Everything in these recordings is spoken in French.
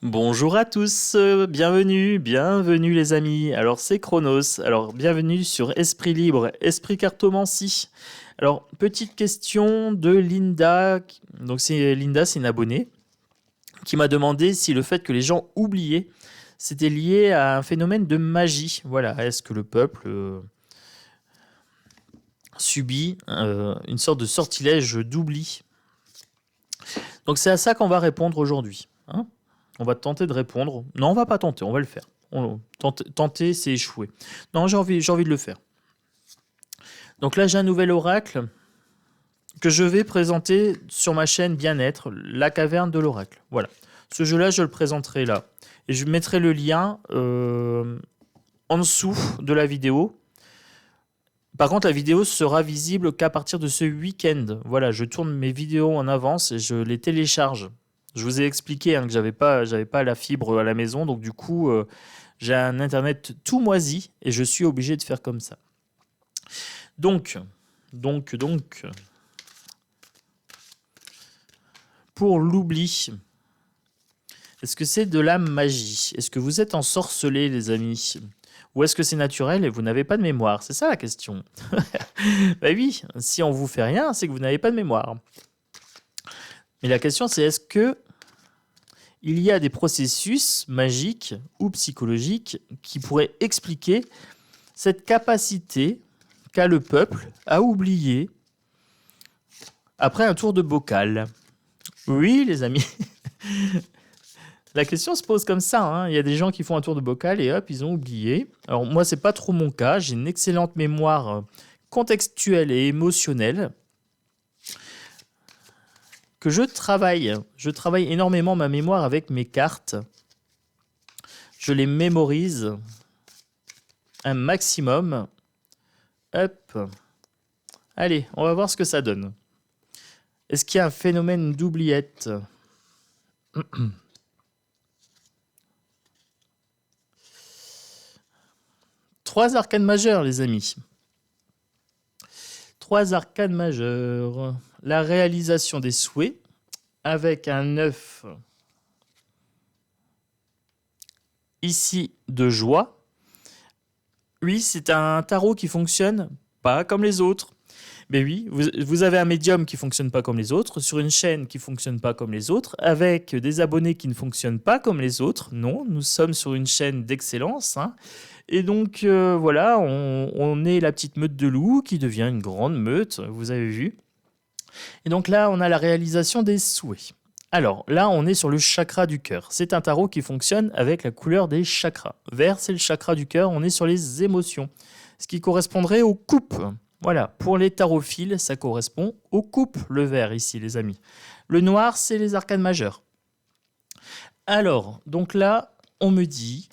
Bonjour à tous, bienvenue les amis. Alors c'est Chronos. Alors bienvenue sur Esprit Libre, Esprit Cartomancie. Alors petite question de Linda. Donc c'est Linda, c'est une abonnée qui m'a demandé si le fait que les gens oubliaient, c'était lié à un phénomène de magie. Voilà, est-ce que le peuple subit une sorte de sortilège d'oubli? Donc c'est à ça qu'on va répondre aujourd'hui, hein. On va tenter de répondre. Non, on va pas tenter, on va le faire. Tenter, c'est échouer. Non, j'ai envie de le faire. Donc là, j'ai un nouvel oracle que je vais présenter sur ma chaîne Bien-être, la caverne de l'oracle. Voilà. Ce jeu-là, je le présenterai là. Et je mettrai le lien en dessous de la vidéo. Par contre, la vidéo sera visible qu'à partir de ce week-end. Voilà, je tourne mes vidéos en avance et je les télécharge. Je vous ai expliqué que j'avais pas la fibre à la maison, donc du coup, j'ai un internet tout moisi et je suis obligé de faire comme ça. Donc, pour l'oubli, est-ce que c'est de la magie? Est-ce que vous êtes ensorcelés, les amis? Ou est-ce que c'est naturel et vous n'avez pas de mémoire? C'est ça la question. Bah oui, si on vous fait rien, c'est que vous n'avez pas de mémoire. Mais la question, c'est est-ce que il y a des processus magiques ou psychologiques qui pourraient expliquer cette capacité qu'a le peuple à oublier après un tour de bocal? Oui, les amis. La question se pose comme ça, hein. Il y a des gens qui font un tour de bocal et hop, ils ont oublié. Alors moi, c'est pas trop mon cas. J'ai une excellente mémoire contextuelle et émotionnelle que je travaille. Je travaille énormément ma mémoire avec mes cartes. Je les mémorise un maximum. Hop. Allez, on va voir ce que ça donne. Est-ce qu'il y a un phénomène d'oubliette? Trois arcanes majeures, les amis. Trois arcanes majeures. La réalisation des souhaits avec un œuf ici de joie. Oui, c'est un tarot qui fonctionne pas comme les autres. Mais oui, vous avez un médium qui fonctionne pas comme les autres, sur une chaîne qui fonctionne pas comme les autres, avec des abonnés qui ne fonctionnent pas comme les autres. Non, nous sommes sur une chaîne d'excellence, hein. Et donc voilà, on est la petite meute de loups qui devient une grande meute, vous avez vu. Et donc là, on a la réalisation des souhaits. Alors là, on est sur le chakra du cœur. C'est un tarot qui fonctionne avec la couleur des chakras. Vert, c'est le chakra du cœur, on est sur les émotions. Ce qui correspondrait aux coupes. Voilà, pour les tarotophiles, ça correspond aux coupes, le vert ici, les amis. Le noir, c'est les arcanes majeures. Alors, donc là, on me dit,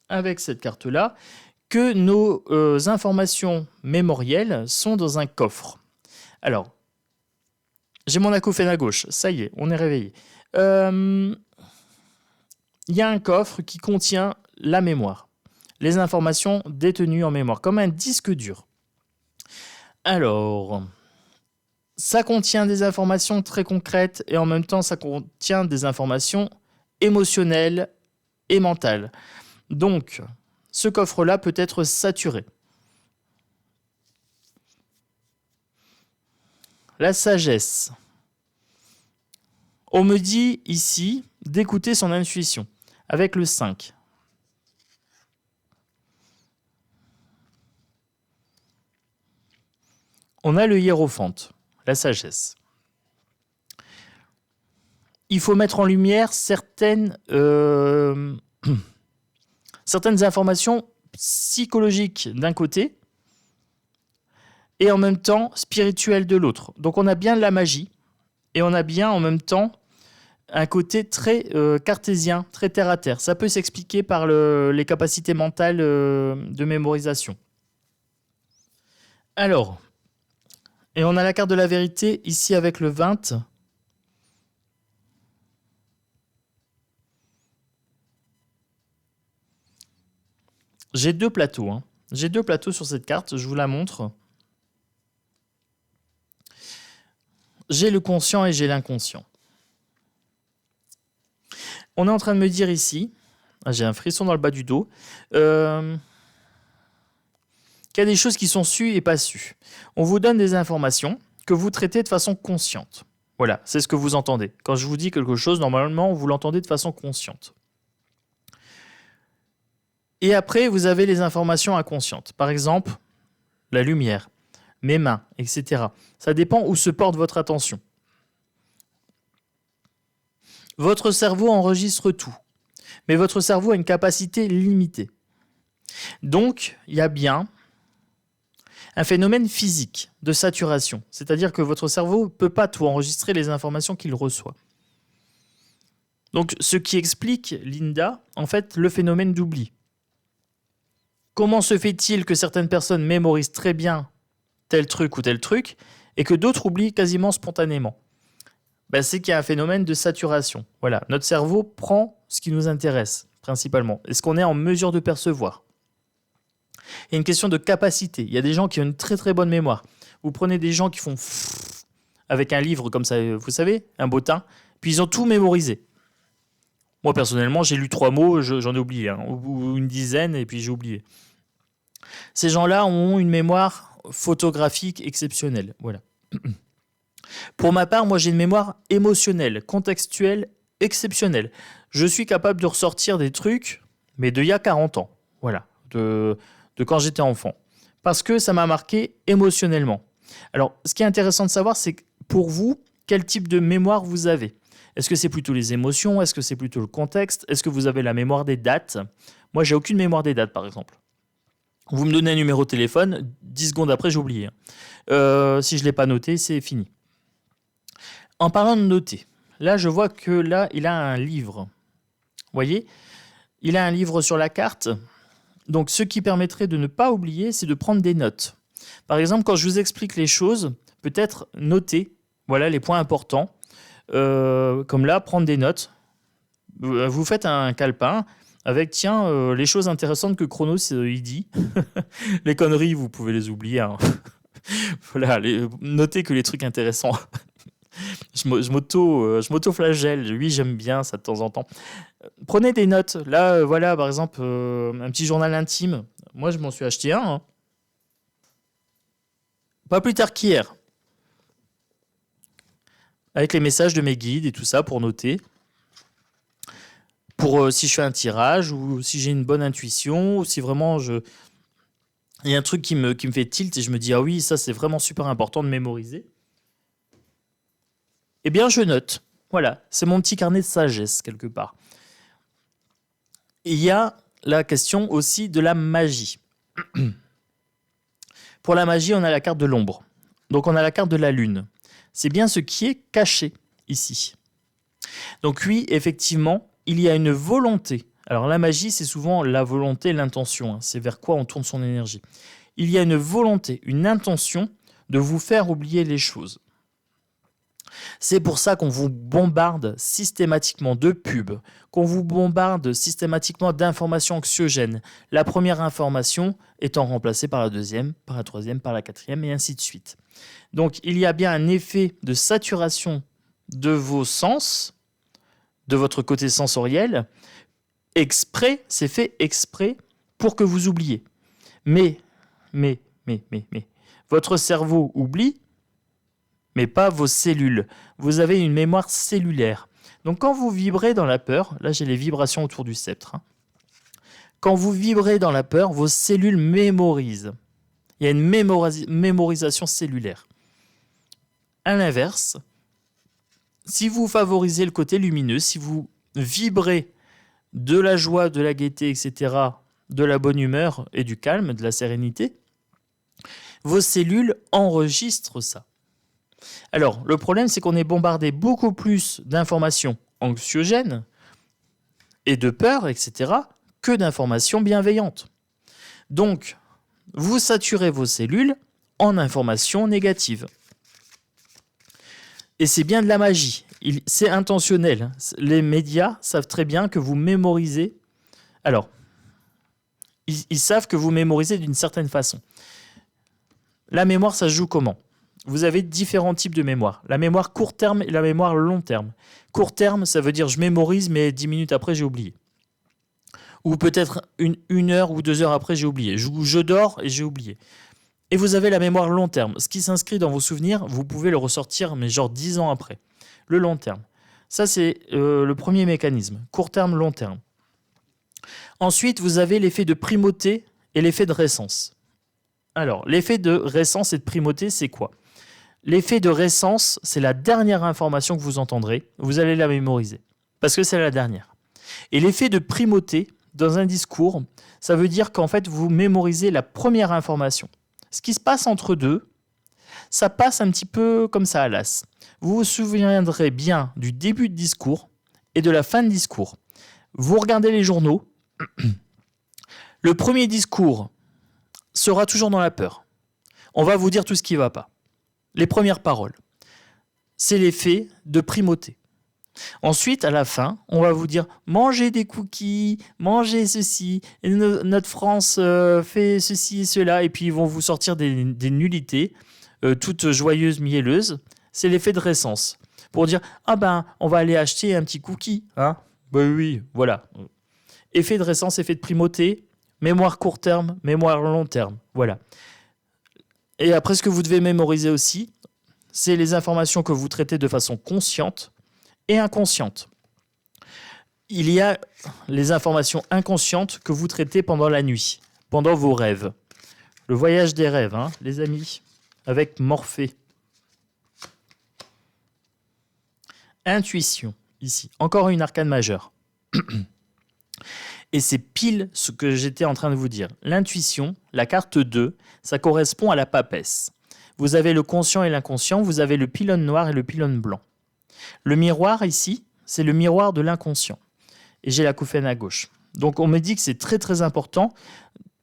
avec cette carte-là, que nos informations mémorielles sont dans un coffre. Alors, j'ai mon acouphène à gauche, ça y est, on est réveillé. Il y a un coffre qui contient la mémoire, les informations détenues en mémoire, comme un disque dur. Alors, ça contient des informations très concrètes et en même temps, ça contient des informations émotionnelles et mentales. Donc, ce coffre-là peut être saturé. La sagesse. On me dit ici d'écouter son intuition avec le 5. On a le hiérophante, la sagesse. Il faut mettre en lumière certaines informations psychologiques d'un côté et en même temps spirituelles de l'autre. Donc on a bien la magie et on a bien en même temps un côté très cartésien, très terre à terre. Ça peut s'expliquer par les capacités mentales de mémorisation. Alors, et on a la carte de la vérité ici avec le 20. J'ai deux plateaux, hein. J'ai deux plateaux sur cette carte, je vous la montre. J'ai le conscient et j'ai l'inconscient. On est en train de me dire ici, j'ai un frisson dans le bas du dos, qu'il y a des choses qui sont sues et pas sues. On vous donne des informations que vous traitez de façon consciente. Voilà, c'est ce que vous entendez. Quand je vous dis quelque chose, normalement, vous l'entendez de façon consciente. Et après, vous avez les informations inconscientes. Par exemple, la lumière, mes mains, etc. Ça dépend où se porte votre attention. Votre cerveau enregistre tout, mais votre cerveau a une capacité limitée. Donc, il y a bien un phénomène physique de saturation, c'est-à-dire que votre cerveau ne peut pas tout enregistrer les informations qu'il reçoit. Donc, ce qui explique, Linda, en fait, le phénomène d'oubli. Comment se fait-il que certaines personnes mémorisent très bien tel truc ou tel truc et que d'autres oublient quasiment spontanément ? C'est qu'il y a un phénomène de saturation. Voilà, notre cerveau prend ce qui nous intéresse principalement et ce qu'on est en mesure de percevoir. Il y a une question de capacité. Il y a des gens qui ont une très très bonne mémoire. Vous prenez des gens qui font avec un livre comme ça, vous savez, un bottin, puis ils ont tout mémorisé. Moi personnellement, j'ai lu 3 mots, j'en ai oublié, ou une dizaine, et puis j'ai oublié. Ces gens-là ont une mémoire photographique exceptionnelle. Voilà. Pour ma part, moi j'ai une mémoire émotionnelle, contextuelle, exceptionnelle. Je suis capable de ressortir des trucs, mais d'il y a 40 ans. Voilà, de quand j'étais enfant. Parce que ça m'a marqué émotionnellement. Alors, ce qui est intéressant de savoir, c'est pour vous, quel type de mémoire vous avez. Est-ce que c'est plutôt les émotions? Est-ce que c'est plutôt le contexte? Est-ce que vous avez la mémoire des dates? Moi, j'ai aucune mémoire des dates, par exemple. Vous me donnez un numéro de téléphone, 10 secondes après, j'ai oublié. Si je ne l'ai pas noté, c'est fini. En parlant de noter, là, je vois que là, il a un livre. Vous voyez? Il a un livre sur la carte. Donc, ce qui permettrait de ne pas oublier, c'est de prendre des notes. Par exemple, quand je vous explique les choses, peut-être noter, voilà, les points importants. Comme là, prendre des notes. Vous faites un calepin avec, tiens, les choses intéressantes que Chronos il dit. Les conneries, vous pouvez les oublier. Hein. Voilà, notez que les trucs intéressants. Je m'auto-flagelle. Oui, j'aime bien ça de temps en temps. Prenez des notes. Là, voilà, par exemple, un petit journal intime. Moi, je m'en suis acheté un. Hein. Pas plus tard qu'hier. Avec les messages de mes guides et tout ça pour noter. Pour si je fais un tirage ou si j'ai une bonne intuition ou si vraiment il y a un truc qui me fait tilt et je me dis ah oui, ça c'est vraiment super important de mémoriser. Eh bien, je note. Voilà, c'est mon petit carnet de sagesse quelque part. Il y a la question aussi de la magie. Pour la magie, on a la carte de l'ombre. Donc on a la carte de la lune. C'est bien ce qui est caché ici. Donc oui, effectivement, il y a une volonté. Alors la magie, c'est souvent la volonté, l'intention. C'est vers quoi on tourne son énergie. Il y a une volonté, une intention de vous faire oublier les choses. C'est pour ça qu'on vous bombarde systématiquement de pubs, qu'on vous bombarde systématiquement d'informations anxiogènes. La première information étant remplacée par la deuxième, par la troisième, par la quatrième, et ainsi de suite. Donc il y a bien un effet de saturation de vos sens, de votre côté sensoriel, exprès, c'est fait exprès pour que vous oubliez. Mais, votre cerveau oublie, mais pas vos cellules. Vous avez une mémoire cellulaire. Donc quand vous vibrez dans la peur, là j'ai les vibrations autour du sceptre. Quand vous vibrez dans la peur, vos cellules mémorisent. Il y a une mémorisation cellulaire. À l'inverse, si vous favorisez le côté lumineux, si vous vibrez de la joie, de la gaieté, etc., de la bonne humeur et du calme, de la sérénité, vos cellules enregistrent ça. Alors, le problème, c'est qu'on est bombardé beaucoup plus d'informations anxiogènes et de peur, etc., que d'informations bienveillantes. Donc, vous saturez vos cellules en informations négatives. Et c'est bien de la magie. C'est intentionnel. Les médias savent très bien que vous mémorisez. Alors, ils savent que vous mémorisez d'une certaine façon. La mémoire, ça se joue comment ? vous avez différents types de mémoire. La mémoire court terme et la mémoire long terme. Court terme, ça veut dire je mémorise, mais 10 minutes après, j'ai oublié. Ou peut-être une heure ou 2 heures après, j'ai oublié. Je dors et j'ai oublié. Et vous avez la mémoire long terme. Ce qui s'inscrit dans vos souvenirs, vous pouvez le ressortir, mais genre 10 ans après. Le long terme. Ça, c'est le premier mécanisme. Court terme, long terme. Ensuite, vous avez l'effet de primauté et l'effet de récence. Alors, l'effet de récence et de primauté, c'est quoi? L'effet de récence, c'est la dernière information que vous entendrez. Vous allez la mémoriser, parce que c'est la dernière. Et l'effet de primauté, dans un discours, ça veut dire qu'en fait, vous mémorisez la première information. Ce qui se passe entre deux, ça passe un petit peu comme ça à l'as. Vous vous souviendrez bien du début de discours et de la fin de discours. Vous regardez les journaux. Le premier discours sera toujours dans la peur. On va vous dire tout ce qui ne va pas. Les premières paroles. C'est l'effet de primauté. Ensuite, à la fin, on va vous dire « Mangez des cookies, mangez ceci, notre France fait ceci et cela », et puis ils vont vous sortir des nullités, toutes joyeuses, mielleuses. C'est l'effet de récence. Pour dire « Ah ben, on va aller acheter un petit cookie. Hein » Ben oui, voilà. Effet de récence, effet de primauté, mémoire court terme, mémoire long terme. Voilà. Et après, ce que vous devez mémoriser aussi, c'est les informations que vous traitez de façon consciente et inconsciente. Il y a les informations inconscientes que vous traitez pendant la nuit, pendant vos rêves. Le voyage des rêves, hein, les amis, avec Morphée. Intuition, ici. Encore une arcane majeure. Et c'est pile ce que j'étais en train de vous dire. L'intuition, la carte 2, ça correspond à la papesse. Vous avez le conscient et l'inconscient, vous avez le pylône noir et le pylône blanc. Le miroir ici, c'est le miroir de l'inconscient. Et j'ai la couffaine à gauche. Donc on me dit que c'est très très important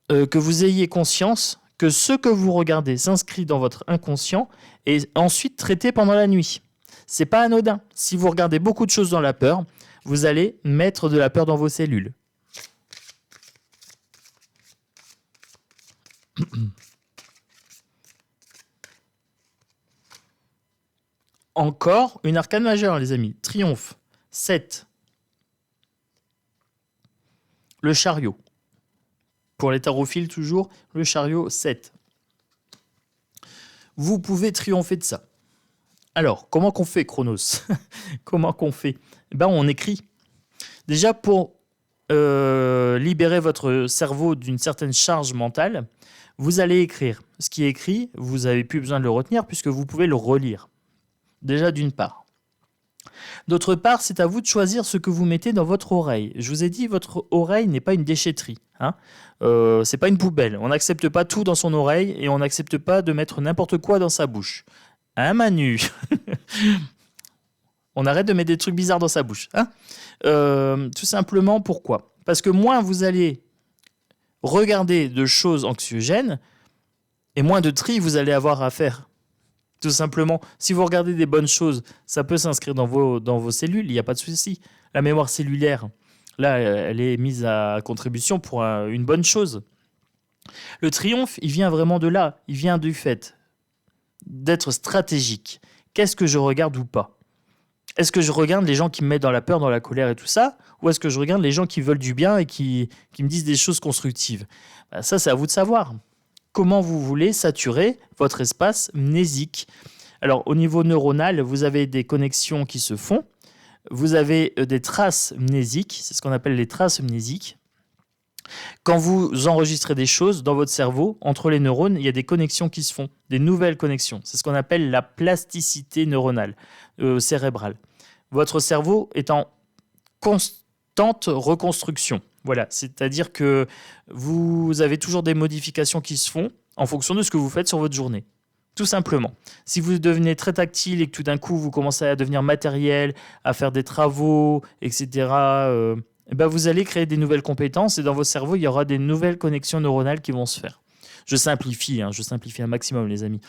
que vous ayez conscience que ce que vous regardez s'inscrit dans votre inconscient et ensuite traité pendant la nuit. C'est pas anodin. Si vous regardez beaucoup de choses dans la peur, vous allez mettre de la peur dans vos cellules. Encore une arcane majeure, les amis. Triomphe. 7. Le chariot. Pour les tarophiles, toujours, le chariot 7. Vous pouvez triompher de ça. Alors, comment qu'on fait, Chronos? Comment qu'on fait? Ben, on écrit. Déjà, pour libérer votre cerveau d'une certaine charge mentale, vous allez écrire. Ce qui est écrit, vous n'avez plus besoin de le retenir puisque vous pouvez le relire. Déjà d'une part. D'autre part, c'est à vous de choisir ce que vous mettez dans votre oreille. Je vous ai dit, votre oreille n'est pas une déchetterie. Hein, c'est pas une poubelle. On n'accepte pas tout dans son oreille et on n'accepte pas de mettre n'importe quoi dans sa bouche. Hein, Manu? On arrête de mettre des trucs bizarres dans sa bouche. Hein, tout simplement, pourquoi? Parce que moins vous allez regarder de choses anxiogènes et moins de tri vous allez avoir à faire. Tout simplement, si vous regardez des bonnes choses, ça peut s'inscrire dans vos cellules, il n'y a pas de souci. La mémoire cellulaire, là, elle est mise à contribution pour une bonne chose. Le triomphe, il vient vraiment de là. Il vient du fait d'être stratégique. Qu'est-ce que je regarde ou pas? Est-ce que je regarde les gens qui me mettent dans la peur, dans la colère et tout ça? Ou est-ce que je regarde les gens qui veulent du bien et qui me disent des choses constructives? Ben, ça, c'est à vous de savoir. Comment vous voulez saturer votre espace mnésique. Alors, au niveau neuronal, vous avez des connexions qui se font. Vous avez des traces mnésiques. C'est ce qu'on appelle les traces mnésiques. Quand vous enregistrez des choses dans votre cerveau, entre les neurones, il y a des connexions qui se font, des nouvelles connexions. C'est ce qu'on appelle la plasticité neuronale, cérébrale. Votre cerveau est en constante reconstruction. Voilà, c'est-à-dire que vous avez toujours des modifications qui se font en fonction de ce que vous faites sur votre journée. Tout simplement. Si vous devenez très tactile et que tout d'un coup vous commencez à devenir matériel, à faire des travaux, etc., ben vous allez créer des nouvelles compétences et dans votre cerveau, il y aura des nouvelles connexions neuronales qui vont se faire. Je simplifie un maximum, les amis.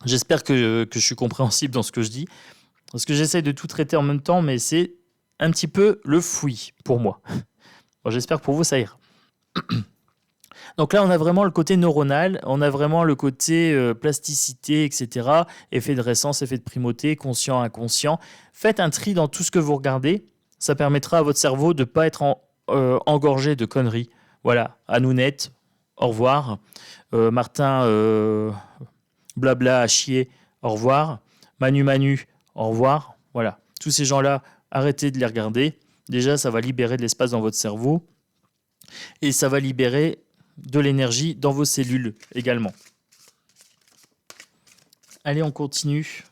J'espère que je suis compréhensible dans ce que je dis, parce que j'essaye de tout traiter en même temps, mais c'est un petit peu le fouillis pour moi. Bon, j'espère que pour vous, ça ira. Donc là, on a vraiment le côté neuronal, on a vraiment le côté plasticité, etc. Effet de récence, effet de primauté, conscient, inconscient. Faites un tri dans tout ce que vous regardez. Ça permettra à votre cerveau de ne pas être engorgé de conneries. Voilà, Anounette, au revoir. Martin, blabla, à chier, au revoir. Manu Manu, au revoir. Voilà, tous ces gens-là, arrêtez de les regarder. Déjà, ça va libérer de l'espace dans votre cerveau et ça va libérer de l'énergie dans vos cellules également. Allez, on continue.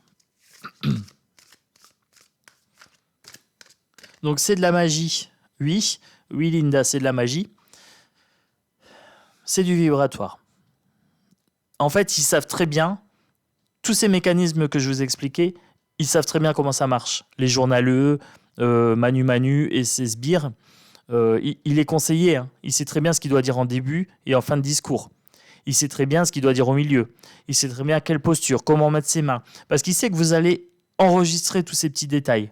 Donc, c'est de la magie. Oui, oui, Linda, c'est de la magie. C'est du vibratoire. En fait, ils savent très bien, tous ces mécanismes que je vous ai expliqués, ils savent très bien comment ça marche. Les journaleux, Manu Manu et ses sbires, il est conseillé. Hein. Il sait très bien ce qu'il doit dire en début et en fin de discours. Il sait très bien ce qu'il doit dire au milieu. Il sait très bien quelle posture, comment mettre ses mains. Parce qu'il sait que vous allez enregistrer tous ces petits détails.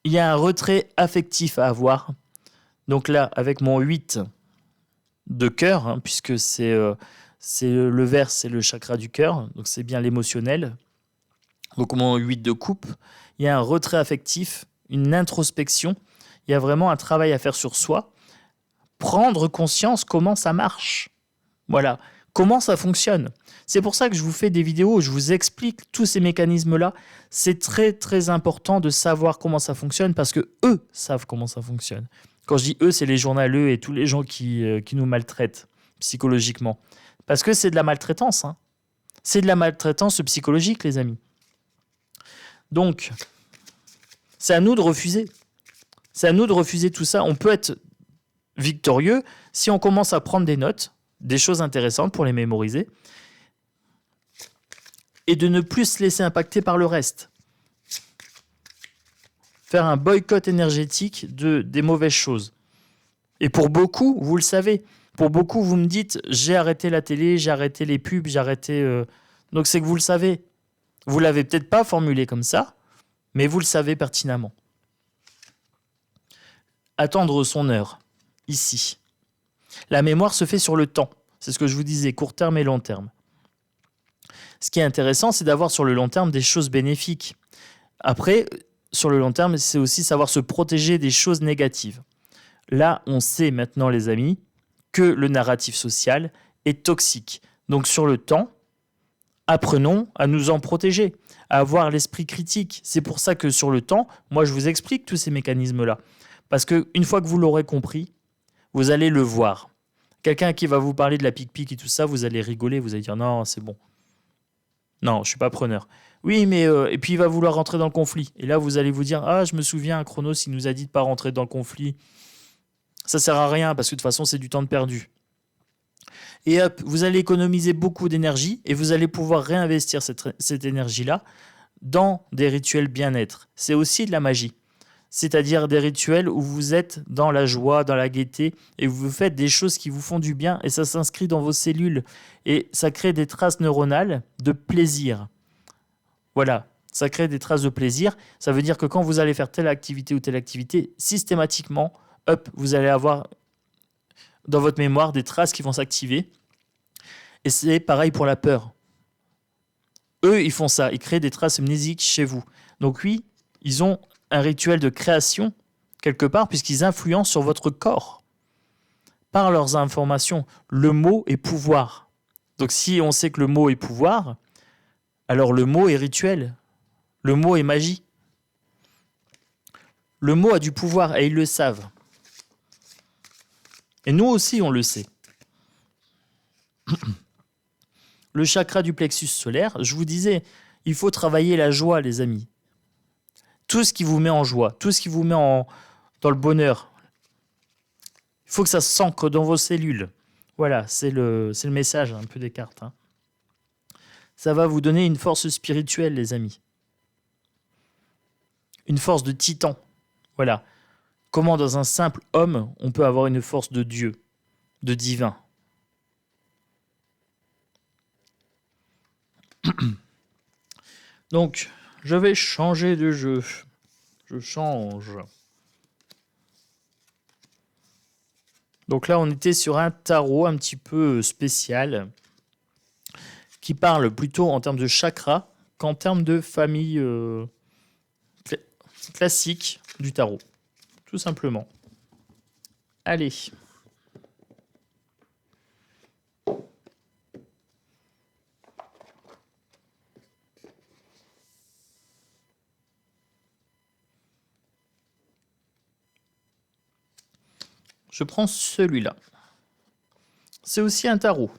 Il y a un retrait affectif à avoir. Donc là, avec mon 8 de cœur, hein, puisque c'est le vert, c'est le chakra du cœur, donc c'est bien l'émotionnel. Donc mon 8 de coupe, il y a un retrait affectif, une introspection. Il y a vraiment un travail à faire sur soi. Prendre conscience comment ça marche. Voilà, comment ça fonctionne. C'est pour ça que je vous fais des vidéos où je vous explique tous ces mécanismes-là. C'est très très important de savoir comment ça fonctionne parce que eux savent comment ça fonctionne. Quand je dis eux, c'est les journaleux et tous les gens qui nous maltraitent psychologiquement. Parce que c'est de la maltraitance. Hein. C'est de la maltraitance psychologique, les amis. Donc, c'est à nous de refuser. C'est à nous de refuser tout ça. On peut être victorieux si on commence à prendre des notes, des choses intéressantes pour les mémoriser, et de ne plus se laisser impacter par le reste. Faire un boycott énergétique des mauvaises choses. Et pour beaucoup, vous le savez, pour beaucoup, vous me dites, j'ai arrêté la télé, j'ai arrêté les pubs, j'ai arrêté... Donc c'est que vous le savez. Vous ne l'avez peut-être pas formulé comme ça, mais vous le savez pertinemment. Attendre son heure, ici. La mémoire se fait sur le temps. C'est ce que je vous disais, court terme et long terme. Ce qui est intéressant, c'est d'avoir sur le long terme des choses bénéfiques. Après, sur le long terme, c'est aussi savoir se protéger des choses négatives. Là, on sait maintenant, les amis, que le narratif social est toxique. Donc sur le temps, apprenons à nous en protéger, à avoir l'esprit critique. C'est pour ça que sur le temps, moi je vous explique tous ces mécanismes-là. Parce qu'une fois que vous l'aurez compris, vous allez le voir. Quelqu'un qui va vous parler de la pique-pique et tout ça, vous allez rigoler, vous allez dire non, c'est bon. Non, je suis pas preneur. Oui, mais et puis il va vouloir rentrer dans le conflit. Et là, vous allez vous dire ah, je me souviens, Chronos, il nous a dit de pas rentrer dans le conflit. Ça sert à rien parce que de toute façon, c'est du temps de perdu. Et hop, vous allez économiser beaucoup d'énergie et vous allez pouvoir réinvestir cette énergie-là dans des rituels bien-être. C'est aussi de la magie. C'est-à-dire des rituels où vous êtes dans la joie, dans la gaieté, et vous faites des choses qui vous font du bien, et ça s'inscrit dans vos cellules, et ça crée des traces neuronales de plaisir. Voilà, ça crée des traces de plaisir. Ça veut dire que quand vous allez faire telle activité ou telle activité, systématiquement, hop, vous allez avoir dans votre mémoire des traces qui vont s'activer. Et c'est pareil pour la peur. Eux, ils font ça, ils créent des traces amnésiques chez vous. Donc oui, ils ont un rituel de création, quelque part, puisqu'ils influencent sur votre corps. Par leurs informations, le mot est pouvoir. Donc si on sait que le mot est pouvoir, alors le mot est rituel. Le mot est magie. Le mot a du pouvoir et ils le savent. Et nous aussi, on le sait. Le chakra du plexus solaire, je vous disais, il faut travailler la joie, les amis. Tout ce qui vous met en joie, tout ce qui vous met dans le bonheur. Il faut que ça s'ancre dans vos cellules. Voilà, c'est le message un peu des cartes. Hein. Ça va vous donner une force spirituelle, les amis. Une force de titan. Voilà. Comment dans un simple homme, on peut avoir une force de Dieu, de divin. Donc, je vais changer de jeu. Je change. Donc là, on était sur un tarot un petit peu spécial qui parle plutôt en termes de chakra qu'en termes de famille classique du tarot, tout simplement. Allez. Je prends celui-là. C'est aussi un tarot.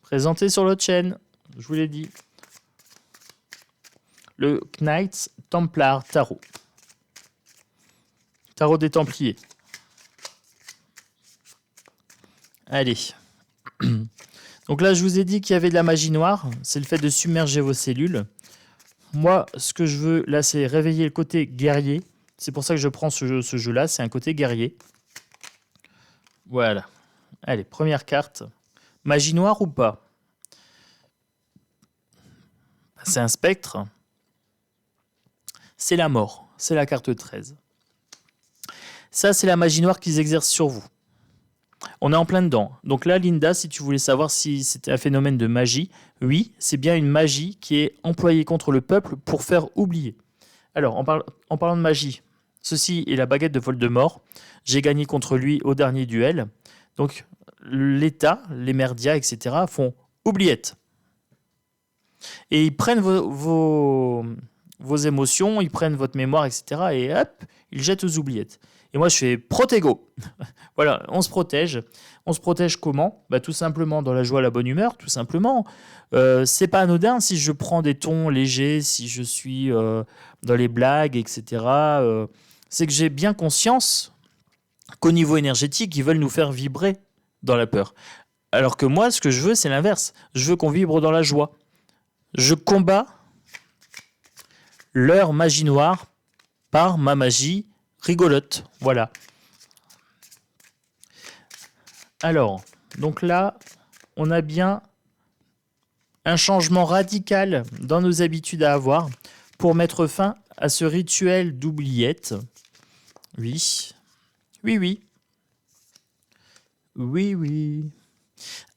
Présenté sur l'autre chaîne, je vous l'ai dit. Le Knights Templar Tarot. Tarot des Templiers. Allez. Donc là, je vous ai dit qu'il y avait de la magie noire. C'est le fait de submerger vos cellules. Moi, ce que je veux, là, c'est réveiller le côté guerrier. C'est pour ça que je prends ce jeu-là. C'est un côté guerrier. Voilà. Allez, première carte. Magie noire ou pas? C'est un spectre. C'est la mort. C'est la carte 13. Ça, c'est la magie noire qu'ils exercent sur vous. On est en plein dedans. Donc là, Linda, si tu voulais savoir si c'était un phénomène de magie, oui, c'est bien une magie qui est employée contre le peuple pour faire oublier. Alors, en parlant de magie, ceci est la baguette de Voldemort. J'ai gagné contre lui au dernier duel. Donc, l'État, les merdias, etc. font oubliette. Et ils prennent vos émotions, ils prennent votre mémoire, etc. Et hop, ils jettent aux oubliettes. Et moi, je fais protégo. Voilà, on se protège. On se protège comment? Tout simplement dans la joie, la bonne humeur, tout simplement. C'est pas anodin si je prends des tons légers, si je suis dans les blagues, etc. C'est que j'ai bien conscience qu'au niveau énergétique, ils veulent nous faire vibrer dans la peur. Alors que moi, ce que je veux, c'est l'inverse. Je veux qu'on vibre dans la joie. Je combats leur magie noire par ma magie rigolote. Voilà. Alors, donc là, on a bien un changement radical dans nos habitudes à avoir pour mettre fin à ce rituel d'oubliette. Oui. Oui, oui. Oui, oui.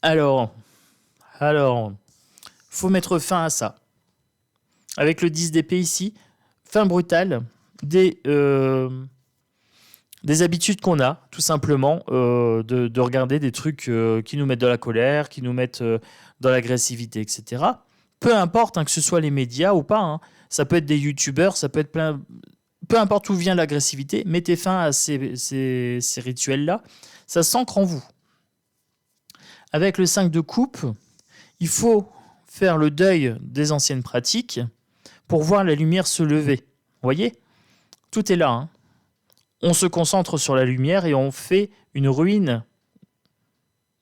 Alors, faut mettre fin à ça. Avec le 10 d'épée ici, fin brutale des habitudes qu'on a, tout simplement, de regarder des trucs qui nous mettent de la colère, qui nous mettent dans l'agressivité, etc. Peu importe que ce soit les médias ou pas, hein. Ça peut être des youtubeurs, ça peut être plein... Peu importe où vient l'agressivité, mettez fin à ces rituels-là. Ça s'ancre en vous. Avec le 5 de coupe, il faut faire le deuil des anciennes pratiques pour voir la lumière se lever. Vous voyez? Tout est là, hein. On se concentre sur la lumière et on fait une ruine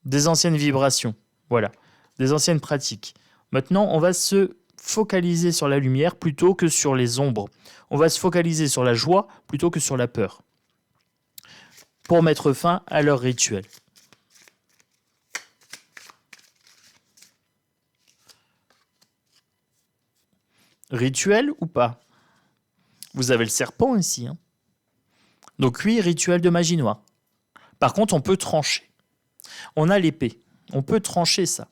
des anciennes vibrations. Voilà, des anciennes pratiques. Maintenant, on va se focaliser sur la lumière plutôt que sur les ombres. On va se focaliser sur la joie plutôt que sur la peur. Pour mettre fin à leur rituel. Rituel ou pas? Vous avez le serpent ici, hein. Donc oui, rituel de magie noire. Par contre, on peut trancher. On a l'épée. On peut trancher ça.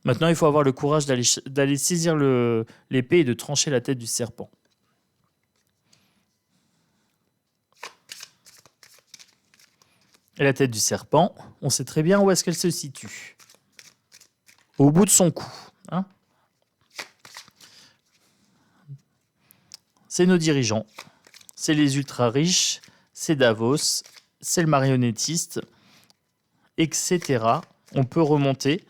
Maintenant, il faut avoir le courage d'aller saisir l'épée et de trancher la tête du serpent. Et la tête du serpent, on sait très bien où est-ce qu'elle se situe. Au bout de son cou, hein. C'est nos dirigeants. C'est les ultra riches, c'est Davos, c'est le marionnettiste, etc. On peut remonter.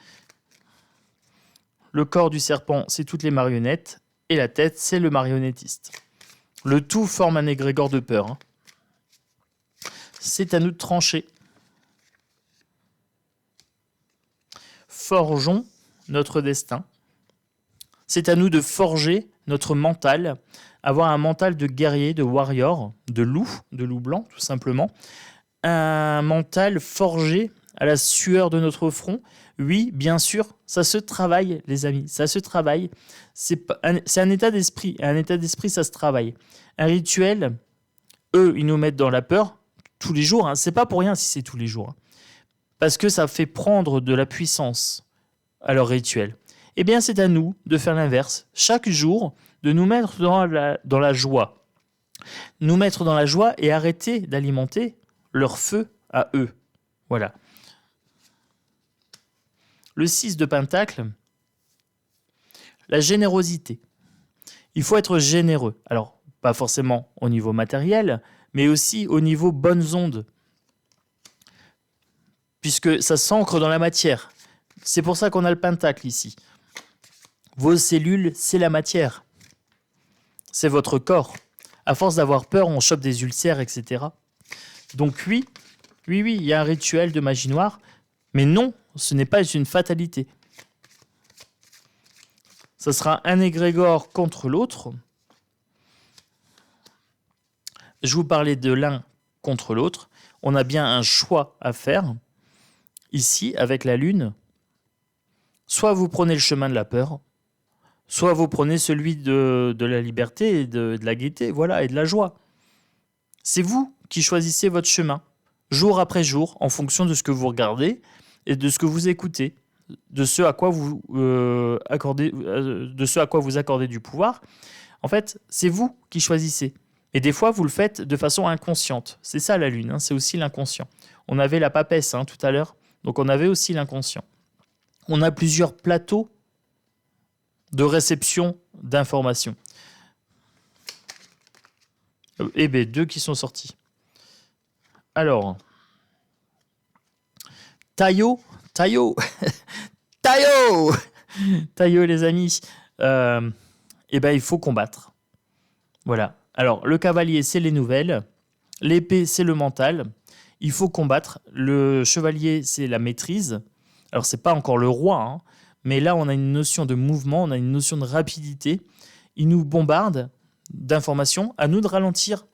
Le corps du serpent, c'est toutes les marionnettes, et la tête, c'est le marionnettiste. Le tout forme un égrégore de peur, hein. C'est à nous de trancher. Forgeons notre destin. C'est à nous de forger notre mental, avoir un mental de guerrier, de warrior, de loup blanc tout simplement. Un mental forgé à la sueur de notre front, Oui, bien sûr, ça se travaille, les amis, ça se travaille. C'est un état d'esprit. Un état d'esprit, ça se travaille. Un rituel, eux, ils nous mettent dans la peur tous les jours. C'est pas pour rien si c'est tous les jours. Parce que ça fait prendre de la puissance à leur rituel. Eh bien, c'est à nous de faire l'inverse. Chaque jour, de nous mettre dans la joie. Nous mettre dans la joie et arrêter d'alimenter leur feu à eux. Voilà. Le 6 de Pentacle, la générosité. Il faut être généreux. Alors, pas forcément au niveau matériel, mais aussi au niveau bonnes ondes. Puisque ça s'ancre dans la matière. C'est pour ça qu'on a le Pentacle ici. Vos cellules, c'est la matière. C'est votre corps. À force d'avoir peur, on chope des ulcères, etc. Donc oui, il y a un rituel de magie noire, mais non, ce n'est pas une fatalité. Ça sera un égrégore contre l'autre. Je vous parlais de l'un contre l'autre. On a bien un choix à faire. Ici, avec la lune, soit vous prenez le chemin de la peur, soit vous prenez celui de la liberté et de la gaieté, voilà, et de la joie. C'est vous qui choisissez votre chemin, jour après jour, en fonction de ce que vous regardez et de ce que vous écoutez, de ce à quoi vous accordez du pouvoir. En fait, c'est vous qui choisissez. Et des fois, vous le faites de façon inconsciente. C'est ça la lune, c'est aussi l'inconscient. On avait la papesse tout à l'heure, donc on avait aussi l'inconscient. On a plusieurs plateaux de réception d'informations. Eh bien, 2 qui sont sortis. Alors, Taillot, Taillot, les amis. Il faut combattre. Voilà. Alors, le cavalier, c'est les nouvelles. L'épée, c'est le mental. Il faut combattre. Le chevalier, c'est la maîtrise. Alors, c'est pas encore le roi, mais là, on a une notion de mouvement, on a une notion de rapidité. Il nous bombarde d'informations. À nous de ralentir,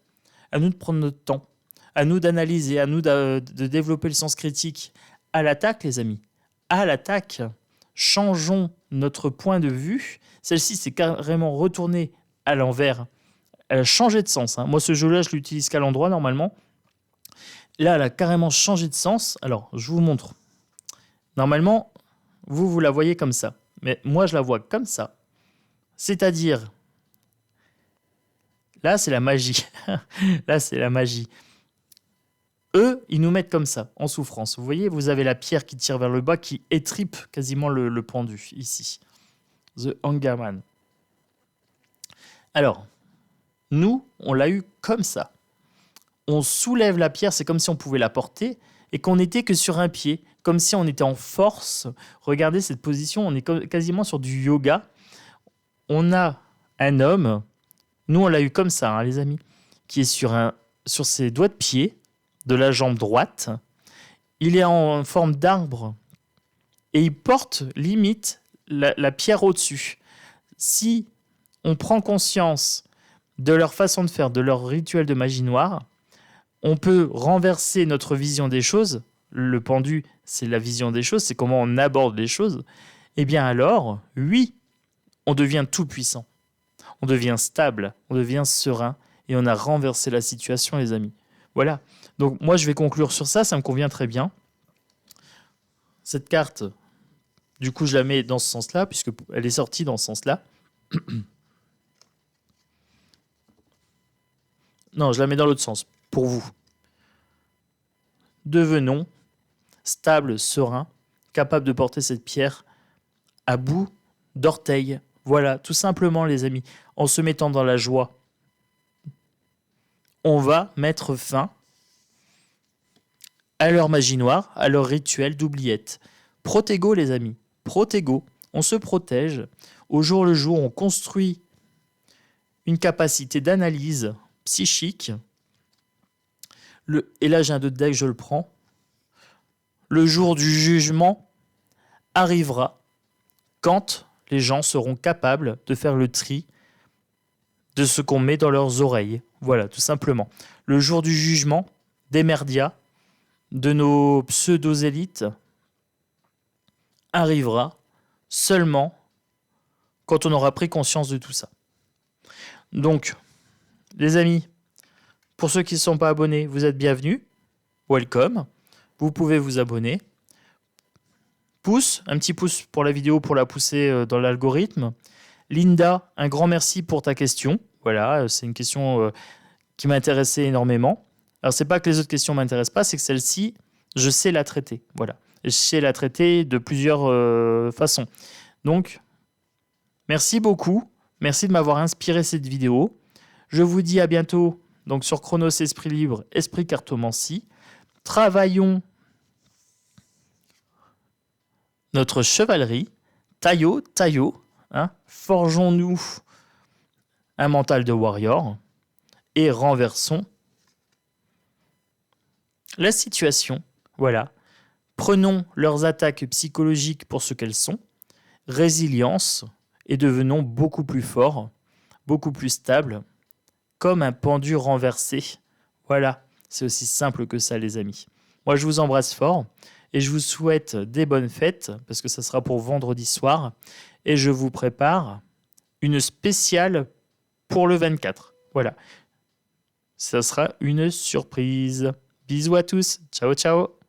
à nous de prendre notre temps, à nous d'analyser, à nous de développer le sens critique. À l'attaque, les amis. À l'attaque. Changeons notre point de vue. Celle-ci, c'est carrément retourné à l'envers. Elle a changé de sens. Moi, ce jeu-là, je l'utilise qu'à l'endroit, normalement. Là, elle a carrément changé de sens. Alors, je vous montre. Normalement, vous la voyez comme ça. Mais moi, je la vois comme ça. C'est-à-dire, là, c'est la magie. Là, c'est la magie. Eux, ils nous mettent comme ça, en souffrance. Vous voyez, vous avez la pierre qui tire vers le bas, qui étripe quasiment le pendu, ici. The Hangerman. Alors, nous, on l'a eu comme ça. On soulève la pierre, c'est comme si on pouvait la porter, et qu'on n'était que sur un pied, comme si on était en force. Regardez cette position, on est quasiment sur du yoga. On a un homme, nous on l'a eu comme ça, les amis, qui est sur ses doigts de pied, de la jambe droite. Il est en forme d'arbre, et il porte limite la pierre au-dessus. Si on prend conscience de leur façon de faire, de leur rituel de magie noire, on peut renverser notre vision des choses. Le pendu, c'est la vision des choses, c'est comment on aborde les choses. Eh bien alors, oui, on devient tout puissant. On devient stable, on devient serein, et on a renversé la situation, les amis. Voilà. Donc moi, je vais conclure sur ça, ça me convient très bien. Cette carte, du coup, je la mets dans ce sens-là, puisqu'elle est sortie dans ce sens-là. Non, je la mets dans l'autre sens, pour vous. Devenons stables, sereins, capables de porter cette pierre à bout d'orteil. Voilà, tout simplement, les amis, en se mettant dans la joie, on va mettre fin à leur magie noire, à leur rituel d'oubliette. Protego, les amis, protego, on se protège. Au jour le jour, on construit une capacité d'analyse psychique. Et là, j'ai un 2 de deck, je le prends. Le jour du jugement arrivera quand les gens seront capables de faire le tri de ce qu'on met dans leurs oreilles. Voilà, tout simplement. Le jour du jugement des merdias, de nos pseudo-élites, arrivera seulement quand on aura pris conscience de tout ça. Donc, les amis, pour ceux qui ne sont pas abonnés, vous êtes bienvenus. Welcome. Vous pouvez vous abonner. Un petit pouce pour la vidéo pour la pousser dans l'algorithme. Linda, un grand merci pour ta question. Voilà, c'est une question qui m'intéressait énormément. Alors, c'est pas que les autres questions ne m'intéressent pas, c'est que celle-ci, je sais la traiter. Voilà. Je sais la traiter de plusieurs façons. Donc, merci beaucoup. Merci de m'avoir inspiré cette vidéo. Je vous dis à bientôt donc sur Chronos Esprit Libre, Esprit Cartomancie. Travaillons notre chevalerie. Taillot. Hein, forgeons-nous un mental de warrior et renversons la situation. Voilà. Prenons leurs attaques psychologiques pour ce qu'elles sont. Résilience et devenons beaucoup plus forts, beaucoup plus stables, comme un pendu renversé. Voilà, c'est aussi simple que ça, les amis. Moi, je vous embrasse fort et je vous souhaite des bonnes fêtes, parce que ça sera pour vendredi soir, et je vous prépare une spéciale pour le 24. Voilà, ça sera une surprise. Bisous à tous, ciao ciao.